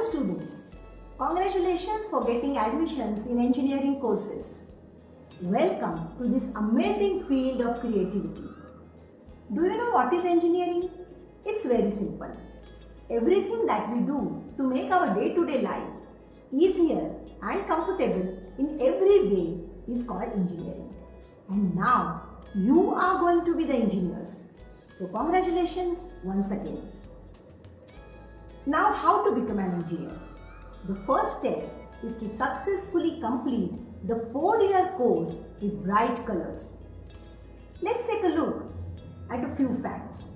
students, congratulations for getting admissions in engineering courses. Welcome to this amazing field of creativity. Do you know what is engineering? It's very simple. Everything that we do to make our day-to-day life easier and comfortable in every way is called engineering. And now you are going to be the engineers. So congratulations once again. Now how to become an engineer? The first step is to successfully complete the 4-year course with bright colors. Let's take a look at a few facts.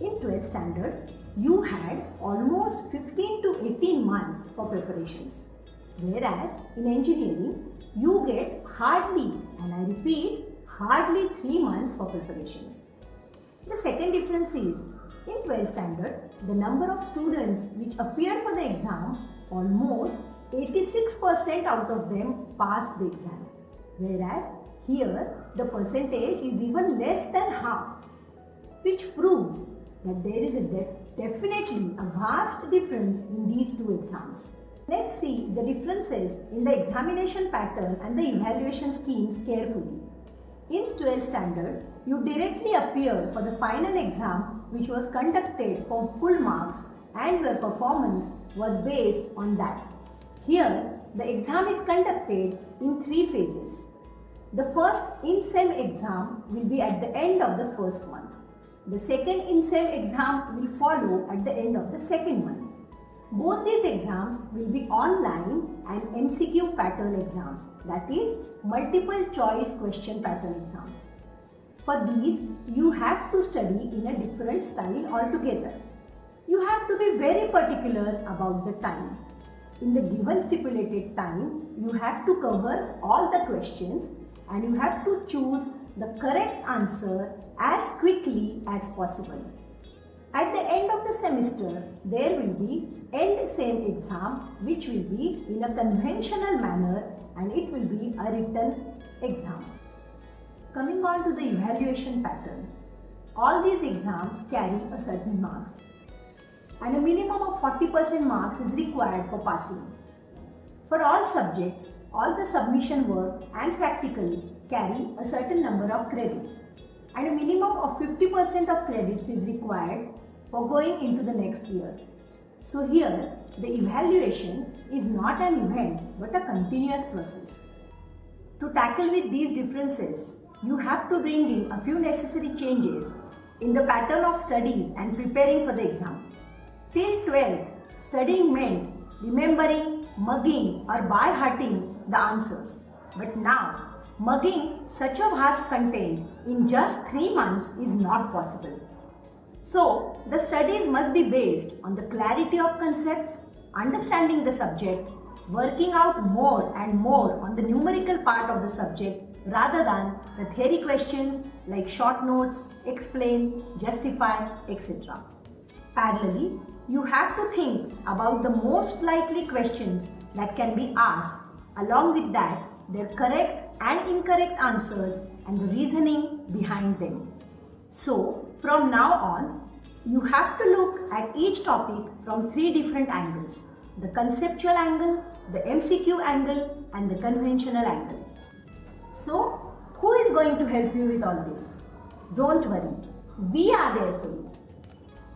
In 12th standard, you had almost 15 to 18 months for preparations. Whereas in engineering, you get hardly, and I repeat, hardly 3 months for preparations. The second difference is, in 12th standard, the number of students which appeared for the exam, almost 86% out of them passed the exam. Whereas here, the percentage is even less than half, which proves that there is definitely a vast difference in these two exams. Let's see the differences in the examination pattern and the evaluation schemes carefully. In 12th standard, you directly appear for the final exam which was conducted for full marks and your performance was based on that. Here, the exam is conducted in 3 phases. The first in-sem exam will be at the end of the first month. The second in-sem exam will follow at the end of the second month. Both these exams will be online and MCQ pattern exams, that is, multiple choice question pattern exams. For these, you have to study in a different style altogether. You have to be very particular about the time. In the given stipulated time, you have to cover all the questions and you have to choose the correct answer as quickly as possible. At the end of the semester, there will be end-sem exam which will be in a conventional manner and it will be a written exam. Coming on to the evaluation pattern, all these exams carry a certain marks and a minimum of 40% marks is required for passing. For all subjects, all the submission work and practical carry a certain number of credits and a minimum of 50% of credits is required for going into the next year. So here, the evaluation is not an event but a continuous process. To tackle with these differences, you have to bring in a few necessary changes in the pattern of studies and preparing for the exam. Till 12th, studying meant remembering, mugging or by-hearting the answers. But now, mugging such a vast content in just 3 months is not possible. So, the studies must be based on the clarity of concepts, understanding the subject, working out more and more on the numerical part of the subject rather than the theory questions like short notes, explain, justify, etc. Parallelly, you have to think about the most likely questions that can be asked. Along with that, their correct and incorrect answers and the reasoning behind them. So, from now on, you have to look at each topic from 3 different angles: the conceptual angle, the MCQ angle and the conventional angle. So, who is going to help you with all this? Don't worry, we are there for you.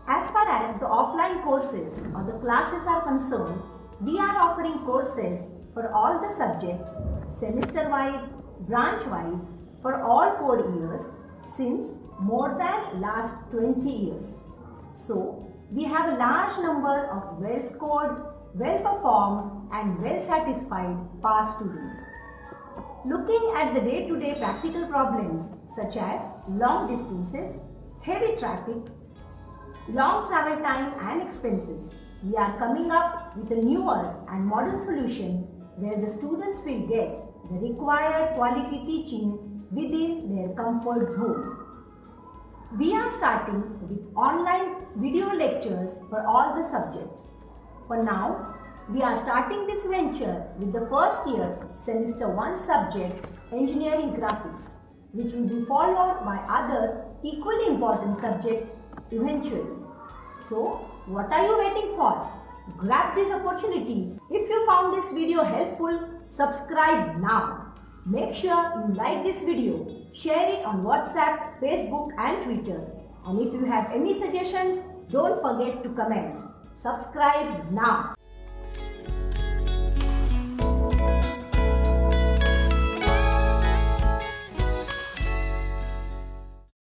As far as the offline courses or the classes are concerned, we are offering courses for all the subjects, semester-wise, branch-wise, for all 4 years since more than last 20 years. So, we have a large number of well-scored, well-performed and well-satisfied past students. Looking at the day-to-day practical problems such as long distances, heavy traffic, long travel time and expenses, we are coming up with a newer and modern solution where the students will get the required quality teaching within their comfort zone. We are starting with online video lectures for all the subjects. For now, we are starting this venture with the first year semester 1 subject engineering graphics, which will be followed by other equally important subjects eventually. So, what are you waiting for? Grab this opportunity. If you found this video helpful, subscribe now. Make sure you like this video, share it on WhatsApp, Facebook and Twitter. And if you have any suggestions, don't forget to comment. Subscribe now.